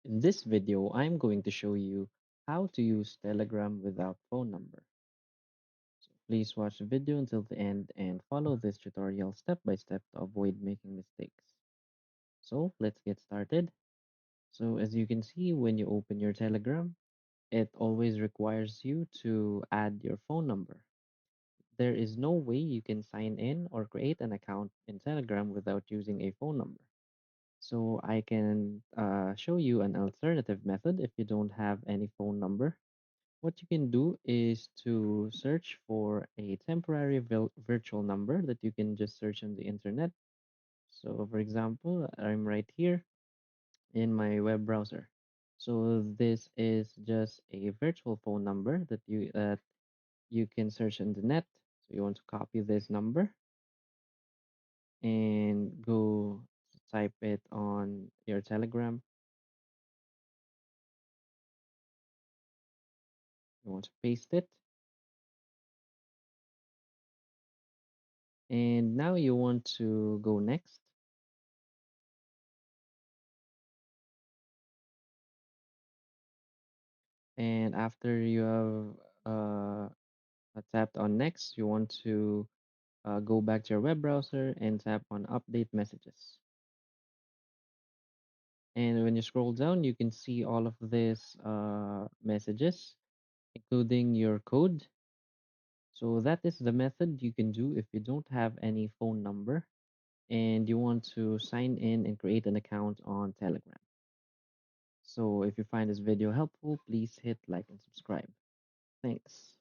In this video, I'm going to show you how to use Telegram without phone number. So please watch the video until the end and follow this tutorial step by step to avoid making mistakes. So let's get started. So as you can see, when you open your Telegram, it always requires you to add your phone number. There is no way you can sign in or create an account in Telegram without using a phone number. So I can show you an alternative method if you don't have any phone number. What you can do is to search for a temporary virtual number that you can just search on the internet. So, for example, I'm right here in my web browser. So this is just a virtual phone number that you can search on the net. So you want to copy this number and go type it on your Telegram. You want to paste it, and now you want to go next. And after you have tapped on next, you want to go back to your web browser and tap on update messages. And when you scroll down, you can see all of these messages, including your code. So that is the method you can do if you don't have any phone number and you want to sign in and create an account on Telegram. So if you find this video helpful, please hit like and subscribe. Thanks.